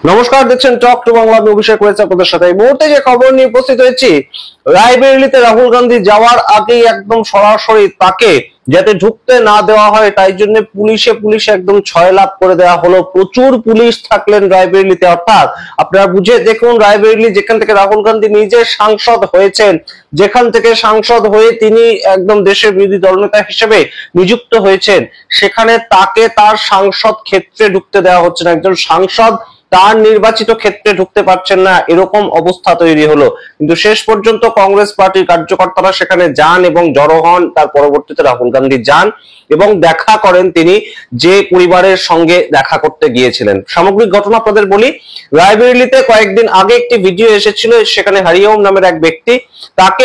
নমস্কার, দেখছেন talk to Bangla. আমি অভিষেক রয়েছে আপনাদের সাথে। এই মুহূর্তে যে খবর নিয়ে উপস্থিত হয়েছি, রায়বেরেলিতে রাহুল গান্ধী যাওয়ার আগেই একদম সরাসরি তাকে যাতে ঢুকতে না দেওয়া হয় তাই জন্য পুলিশে একদম ছয় লাভ করে দেওয়া হলো। প্রচুর পুলিশ থাকলেন রায়বেরেলিতে। অর্থাৎ আপনারা বুঝে দেখুন, রায়বেরেলি যেখান থেকে রাহুল গান্ধী নিজে সাংসদ হয়েছেন, যেখান থেকে সাংসদ হয়ে তিনি একদম দেশের বিরোধী দলনেতা হিসেবে নিযুক্ত হয়েছেন, সেখানে তাকে তার সাংসদ ক্ষেত্রে ঢুকতে দেওয়া হচ্ছে না। একজন সাংসদ তার নির্বাচিত ক্ষেত্রে ঢুকতে পারছেন না, এরকম অবস্থা তৈরি হলো। কিন্তু শেষ পর্যন্ত কংগ্রেস পার্টির কার্যকর্তারা সেখানে যান এবং জড়ো হন। তার পরবর্তীতে রাহুল গান্ধী যান এবং দেখা করেন তিনি যে পরিবারের সঙ্গে দেখা করতে গিয়েছিলেন। সামগ্রিক ঘটনা আপনাদের বলি, রায়বেরেলিতে কয়েকদিন আগে একটি ভিডিও এসেছিল, সেখানে হরিওম নামের এক ব্যক্তি, তাকে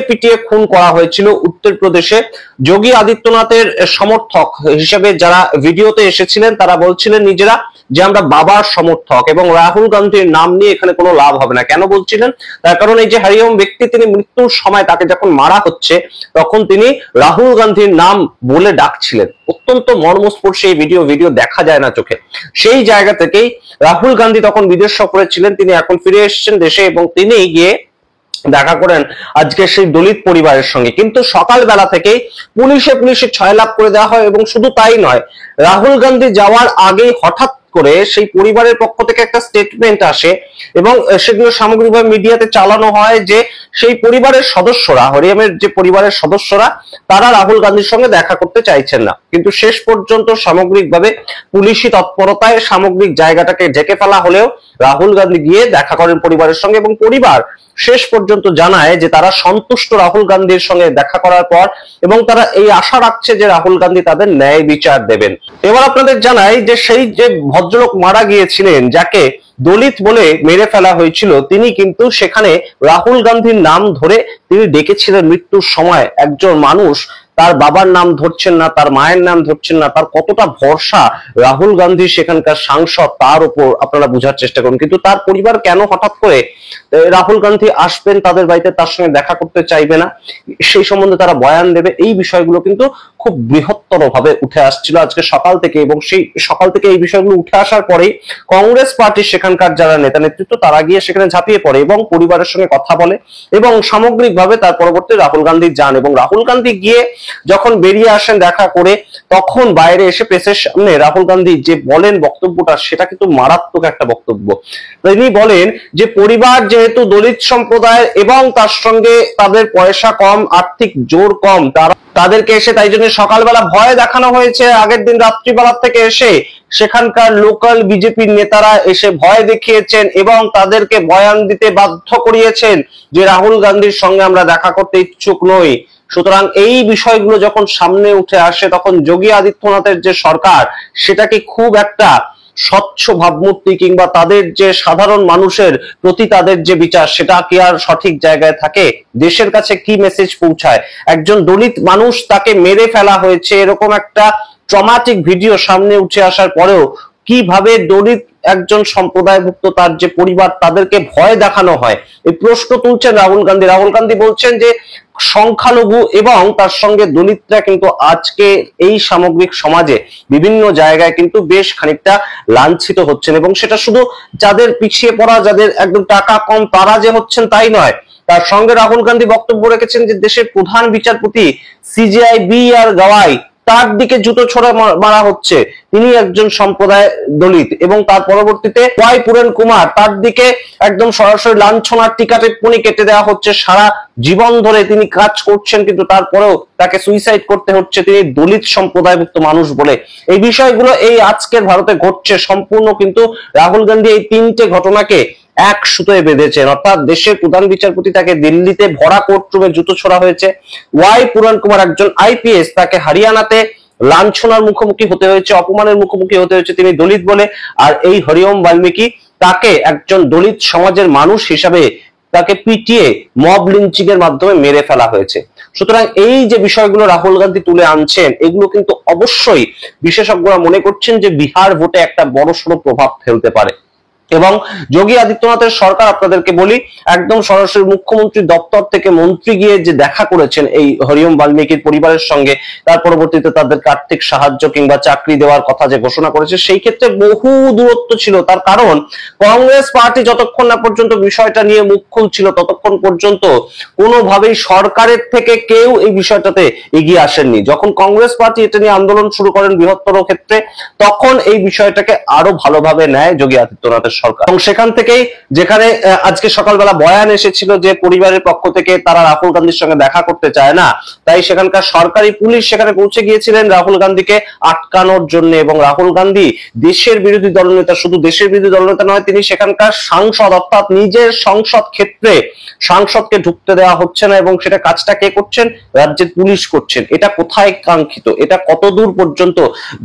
পিটিয়ে খুন করা হয়েছিল উত্তরপ্রদেশে। যোগী আদিত্যনাথের সমর্থক হিসেবে যারা ভিডিওতে এসেছিলেন তারা বলছিলেন নিজেরা যে আমরা বাবার সমর্থক, এবং রাহুল গান্ধীর নাম নিয়ে এখানে কোনো লাভ হবে না। কেন বলছিলেন? তার কারণ এই যে হরিওম ব্যক্তি, তিনি মৃত্যুর সময় তাকে যখন মারা হচ্ছে তখন তিনি রাহুল গান্ধীর নাম বলে ডাকছিলেন। অত্যন্ত মর্মস্পর্শী এই ভিডিও দেখা যায় না চোখে। সেই জায়গা থেকেই রাহুল গান্ধী তখন বিদেশ সফরে ছিলেন, তিনি এখন ফিরে এসেছেন দেশে এবং তিনি গিয়ে দেখা করেন আজকে সেই দলিত পরিবারের সঙ্গে। কিন্তু সকালবেলা থেকেই পুলিশে ছয় লাভ করে দেওয়া হয়। এবং শুধু তাই নয়, রাহুল গান্ধী যাওয়ার আগেই হঠাৎ করে সেই পরিবারের পক্ষ থেকে একটা স্টেটমেন্ট আসে এবং সেগুলো সামগ্রিকভাবে মিডিয়াতে চালানো হয় যে সেই পরিবারের সদস্যরা, হরিয়ামের যে পরিবারের সদস্যরা, তারা রাহুল গান্ধীর সঙ্গে দেখা করতে চাইছেন না। কিন্তু শেষ পর্যন্ত সামগ্রিকভাবে পুলিশি তৎপরতায় সামগ্রিক জায়গাটাকে ঢেকে ফেলা হলেও রাহুল গান্ধী গিয়ে দেখা করেন পরিবারের সঙ্গে এবং পরিবার শেষ পর্যন্ত জানায় যে তারা সন্তুষ্ট রাহুল গান্ধীর সঙ্গে দেখা করার পর, এবং তারা এই আশা রাখছে যে রাহুল গান্ধী তাদের ন্যায় বিচার দেবেন। এবার আপনাদের জানাই যে সেই যে ভদ্রলোক মারা গিয়েছিলেন, যাকে দলিত বলে মেরে ফেলা হয়েছিল, তিনি কিন্তু সেখানে রাহুল গান্ধীর নাম ধরে তিনি ডেকেছিলেন মৃত্যুর সময়। একজন মানুষ তার বাবার নাম ধরছেন না, তার মায়ের নাম ধরছেন না, তার কতটা ভরসা রাহুল গান্ধী সেখানকার সাংসদ তার উপর আপনারা বোঝার চেষ্টা করুন। কিন্তু তার পরিবার কেন হঠাৎ করে রাহুল গান্ধী আসবেন তাদের বাড়িতে, তার সঙ্গে দেখা করতে চাইবে না, সেই সম্বন্ধে তারা বয়ান দেবে, এই বিষয়গুলো কিন্তু খুব বৃহত্তর ভাবে উঠে আসছিল আজকে সকাল থেকে। এবং সেই সকাল থেকে এই বিষয়গুলো উঠে আসার পরেই কংগ্রেস পার্টির সেখানকার যারা নেতা নেতৃত্ব তারা গিয়ে সেখানে ঝাঁপিয়ে পড়ে এবং পরিবারের সঙ্গে কথা বলে এবং সামগ্রিকভাবে তার পরবর্তী রাহুল গান্ধী যান। এবং রাহুল গান্ধী গিয়ে যখন বেরিয়ে আসেন দেখা করে, তখন বাইরে এসে প্রেসের সামনে রাহুল গান্ধী যে বলেন বক্তব্যটা, সেটা কিন্তু মারাত্মক একটা বক্তব্য। তিনি বলেন যে পরিবার যেহেতু দলিত সম্প্রদায়ের এবং তার সঙ্গে তাদের পয়সা কম, আর্থিক জোর কম, তাদেরকে এসে তাই জন্য সকালবেলা ভয় দেখানো হয়েছে। আগের দিন রাত্রিবেলা থেকে এসে সেখানকার লোকাল বিজেপির নেতারা এসে ভয় দেখিয়েছেন এবং তাদেরকে বয়ান দিতে বাধ্য করিয়েছেন যে রাহুল গান্ধীর সঙ্গে আমরা দেখা করতে ইচ্ছুক নই। সুতরাং এই বিষয়গুলো যখন সামনে উঠে আসে, তখন যোগী আদিত্যনাথের যে সরকার, সেটাকে খুব একটা স্বচ্ছ ভাবমূর্তি কিংবা তাদের যে সাধারণ মানুষের প্রতি তাদের যে বিচার, সেটা কি আর সঠিক জায়গায় থাকে? দেশের কাছে কি মেসেজ পৌঁছায়? একজন দলিত মানুষ, তাকে মেরে ফেলা হয়েছে, এরকম একটা ট্রমাটিক ভিডিও সামনে উঠে আসার পরেও কিভাবে দলিত একজন সম্প্রদায়ভুক্ত তার যে পরিবার, তাদেরকে ভয় দেখানো হয়, এই প্রশ্ন তুলছেন রাহুল গান্ধী। রাহুল গান্ধী বলছেন যে সংখ্যালঘু এবং তার সঙ্গে দলিতরা কিন্তু আজকে এই সামগ্রিক সমাজে বিভিন্ন জায়গায় কিন্তু বেশ খানিকটা লাঞ্ছিত হচ্ছেন, এবং সেটা শুধু যাদের পিছিয়ে পড়া, যাদের একদম টাকা কম, তারা যে হচ্ছেন তাই নয়। তার সঙ্গে রাহুল গান্ধী বক্তব্য রেখেছেন যে দেশের প্রধান বিচারপতি CJI BR গাওয়াই, তার দিকে জুতো ছোড়া মারা হচ্ছে, তিনি একজন সম্প্রদায় দলিত। এবং তার পরবর্তীতে ওয়াই পুরেন কুমার, তার দিকে একদম সরাসরি লাঞ্ছনার টিকা টিপ্পনি কেটে দেওয়া হচ্ছে। সারা জীবন ধরে তিনি কাজ করছেন কিন্তু তারপরেও তাকে সুইসাইড করতে হচ্ছে, তিনি দলিত সম্প্রদায়ভুক্ত মানুষ বলে। এই বিষয়গুলো এই আজকের ভারতে ঘটছে সম্পূর্ণ কিন্তু রাহুল গান্ধী এই তিনটে ঘটনাকে এক সুতোয় বেঁধেছেন। অর্থাৎ দেশের প্রধান বিচারপতি, তাকে দিল্লিতে ভরা কোর্টরুমে জুতো ছোড়া হয়েছে। ওয়াই পুরান কুমার একজন IPS, তাকে হরিয়ানাতে লাঞ্ছনার মুখোমুখি হতে হয়েছে, অপমানের মুখোমুখি হতে হয়েছে, তিনি দলিত বলে। আর এই হরিওম বাল্মীকি, তাকে একজন দলিত সমাজের মানুষ হিসাবে তাকে পিটিয়ে মব লিঞ্চিং এর মাধ্যমে মেরে ফেলা হয়েছে। সুতরাং এই যে বিষয়গুলো রাহুল গান্ধী তুলে আনছেন, এগুলো কিন্তু অবশ্যই বিশেষজ্ঞরা মনে করছেন যে বিহার ভোটে একটা বড়সড় প্রভাব ফেলতে পারে। এবং যোগী আদিত্যনাথের সরকার, আপনাদেরকে বলি, একদম সরাসরি মুখ্যমন্ত্রী দপ্তর থেকে মন্ত্রী গিয়ে যে দেখা করেছেন এই হরিওম বাল্মীকির পরিবারের সঙ্গে, তার পরবর্তীতে তাদেরকে আর্থিক সাহায্য কিংবা চাকরি দেওয়ার কথা যে ঘোষণা করেছে, সেই ক্ষেত্রে বহু দূরত্ব ছিল। তার কারণ কংগ্রেস পার্টি যতক্ষণ না পর্যন্ত বিষয়টা নিয়ে মুখ খুলছিল ততক্ষণ পর্যন্ত কোনোভাবেই সরকারের থেকে কেউ এই বিষয়টাতে এগিয়ে আসেননি। যখন কংগ্রেস পার্টি এটা নিয়ে আন্দোলন শুরু করেন বৃহত্তর ক্ষেত্রে, তখন এই বিষয়টাকে আরো ভালোভাবে নেয় যোগী আদিত্যনাথের সরকার। এবং সেখান থেকেই, যেখানে আজকে সকালবেলা বয়ান এসেছিল যে পরিবারের পক্ষ থেকে তারা রাহুল গান্ধীর সঙ্গে দেখা করতে চায় না, তাই সেখানকার সরকারি পুলিশ সেখানে পৌঁছে গিয়েছিলেন রাহুল গান্ধীকে আটকানোর জন্য। এবং রাহুল গান্ধী দেশের বিরোধী দলনেতা, শুধু দেশের বিরোধী দলনেতা নয়, তিনি সেখানকার সাংসদ, অর্থাৎ নিজের সংসদ ক্ষেত্রে সাংসদকে ঢুকতে দেওয়া হচ্ছে না। এবং সেটা কাজটা কে করছেন? রাজ্যের পুলিশ করছেন। এটা কোথায় কাঙ্ক্ষিত? এটা কতদূর পর্যন্ত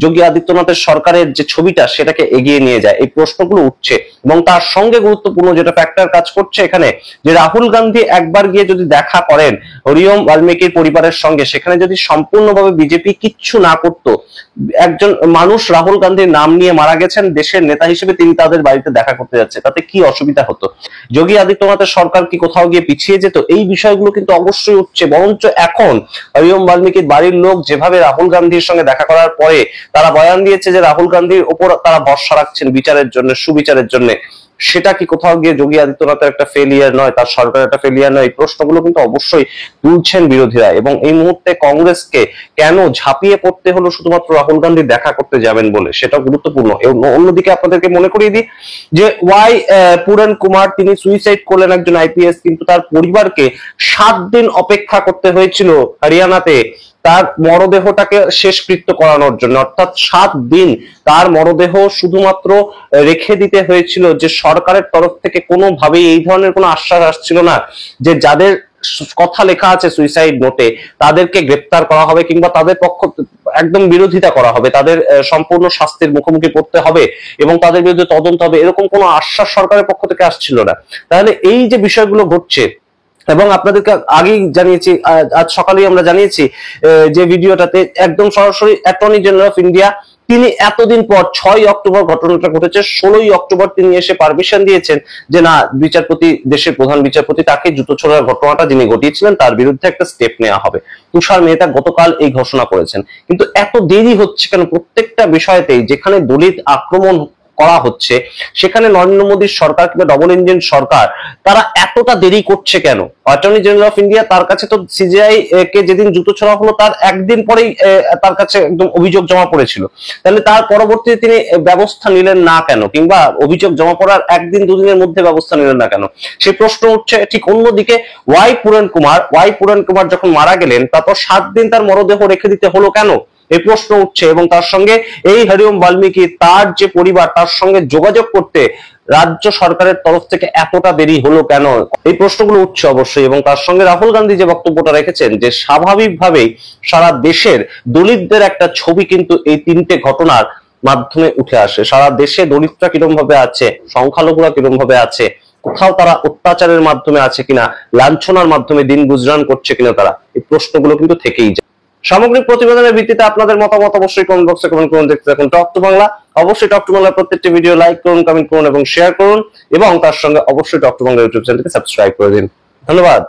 যোগী আদিত্যনাথের সরকারের যে ছবিটা সেটাকে এগিয়ে নিয়ে যায়, এই প্রশ্নগুলো উঠছে। এবং তার সঙ্গে গুরুত্বপূর্ণ যেটা ফ্যাক্টর কাজ করছে এখানে, যে রাহুল গান্ধী একবার গিয়ে যদি দেখা করেন হরিওম বাল্মীকির পরিবারের সঙ্গে, সেখানে যদি সম্পূর্ণভাবে বিজেপি কিচ্ছু না করতো, একজন মানুষ রাহুল গান্ধীর নাম নিয়ে মারা গেছেন, দেশের নেতা হিসেবে তিনি তাদের বাড়িতে দেখা করতে যাচ্ছে, তাতে কি অসুবিধা হতো? যোগী আদিত্যনাথের সরকার কি কোথাও গিয়ে পিছিয়ে যেত? এই বিষয়গুলো কিন্তু অবশ্যই উঠছে। বরঞ্চ এখন হরিওম বাল্মীকির বাড়ির লোক যেভাবে রাহুল গান্ধীর সঙ্গে দেখা করার পরে তারা বয়ান দিয়েছে যে রাহুল গান্ধীর উপর তারা ভরসা রাখছেন বিচারের জন্য, সুবিচারের জন্য, সেটা কি কোথাও গিয়ে যোগী আদিত্যনাথের একটা ফেলিয়ার নয়, তার সরকারের একটা ফেলিয়ার নয়? এই প্রশ্নগুলো কিন্তু অবশ্যই তুলছেন বিরোধীরা। এবং এই মুহূর্তে কংগ্রেসকে কেন ঝাঁপিয়ে পড়তে হলো শুধুমাত্র রাহুল গান্ধী দেখা করতে যাবেন বলে, সেটা গুরুত্বপূর্ণ। অন্যদিকে আপনাদেরকে মনে করিয়ে দিই যে ওয়াই পুরন কুমার, তিনি সুইসাইড করলেন, একজন আইপিএস, কিন্তু তার পরিবারকে 7 দিন অপেক্ষা করতে হয়েছিল হরিয়ানাতে তার মরদেহটাকে শেষকৃত্য করানোর জন্য। অর্থাৎ 7 দিন তার মরদেহ শুধুমাত্র রেখে দিতে হয়েছিল, যে সরকারের তরফ থেকে কোনোভাবেই এই ধরনের কোনো আশ্বাস আসছিল না যে যাদের কথা লেখা আছে সুইসাইড নোটে তাদেরকে গ্রেপ্তার করা হবে কিংবা তাদের পক্ষ একদম বিরোধিতা করা হবে, তাদের সম্পূর্ণ শাস্তির মুখোমুখি করতে হবে এবং তাদের বিরুদ্ধে তদন্ত হবে, এরকম কোনো আশ্বাস সরকারের পক্ষ থেকে আসছিল না। তাহলে এই যে বিষয়গুলো ঘটছে, এবং আপনাদেরকে আগেই জানিয়েছি, আজ সকালেই আমরা জানিয়েছি যে ভিডিওটাতে, একদম সরাসরি অ্যাটর্নি জেনারেল অফ ইন্ডিয়া, তিনি এতদিন পর 6ই অক্টোবর ঘটনাটা ঘটেছে, 16ই অক্টোবর তিনি এসে পারমিশন দিয়েছেন যে না, বিচারপতি, দেশের প্রধান বিচারপতি, তাকে জুতো ছোড়ার ঘটনাটা যিনি ঘটিয়েছিলেন তার বিরুদ্ধে একটা স্টেপ নেওয়া হবে। তুষার মেহতা গতকাল এই ঘোষণা করেছেন। কিন্তু এত দেরি হচ্ছে কেন? প্রত্যেকটা বিষয়তেই যেখানে দলিত আক্রমণ করা হচ্ছে, সেখানে নরেন্দ্র মোদীর সরকার কিংবা ডবল ইঞ্জিন সরকার, তারা এতটা দেরি করছে কেন? অ্যাটর্নি জেনারেল অফ ইন্ডিয়া, তার কাছে তো সিজিআই কে যেদিন জুতো ছোড়া হলো তার একদিন পরেই তার কাছে একদম অভিযোগ জমা পড়েছিল, তাহলে তার পরবর্তীতে তিনি ব্যবস্থা নিলেন না কেন? কিংবা অভিযোগ জমা পড়ার একদিন দুদিনের মধ্যে ব্যবস্থা নিলেন না কেন? সেই প্রশ্ন উঠছে। ঠিক অন্যদিকে ওয়াই পুরন কুমার যখন মারা গেলেন, তারপর 7 দিন তার মরদেহ রেখে দিতে হলো কেন? এই প্রশ্ন উঠছে। এবং তার সঙ্গে এই হরিওম বাল্মীকি, তার যে পরিবার, তার সঙ্গে যোগাযোগ করতে রাজ্য সরকারের তরফ থেকে এতটা দেরি হলো কেন? এই প্রশ্নগুলো উঠছে অবশ্যই। এবং তার সঙ্গে রাহুল গান্ধী যে বক্তব্যটা রেখেছেন, যে স্বাভাবিকভাবেই সারা দেশের দলিতদের একটা ছবি কিন্তু এই 3টে ঘটনার মাধ্যমে উঠে আসে। সারা দেশে দলিতরা কিরকম ভাবে আছে, সংখ্যালঘুরা কিরকম ভাবে আছে, কোথাও তারা অত্যাচারের মাধ্যমে আছে কিনা, লাঞ্ছনার মাধ্যমে দিন গুজরান করছে কিনা তারা, এই প্রশ্নগুলো কিন্তু থেকেই যায়। সামগ্রিক প্রতিবেদনের ভিত্তিতে আপনাদের মতামত অবশ্যই কমেন্ট বক্সে কমেন্ট করুন। দেখতে থাকুন টক টু বাংলা। অবশ্যই টক টু বাংলার প্রত্যেকটি ভিডিও লাইক করুন, কমেন্ট করুন এবং শেয়ার করুন, এবং তার সঙ্গে অবশ্যই টক টু বাংলা ইউটিউব চ্যানেলকে সাবস্ক্রাইব করে দিন। ধন্যবাদ।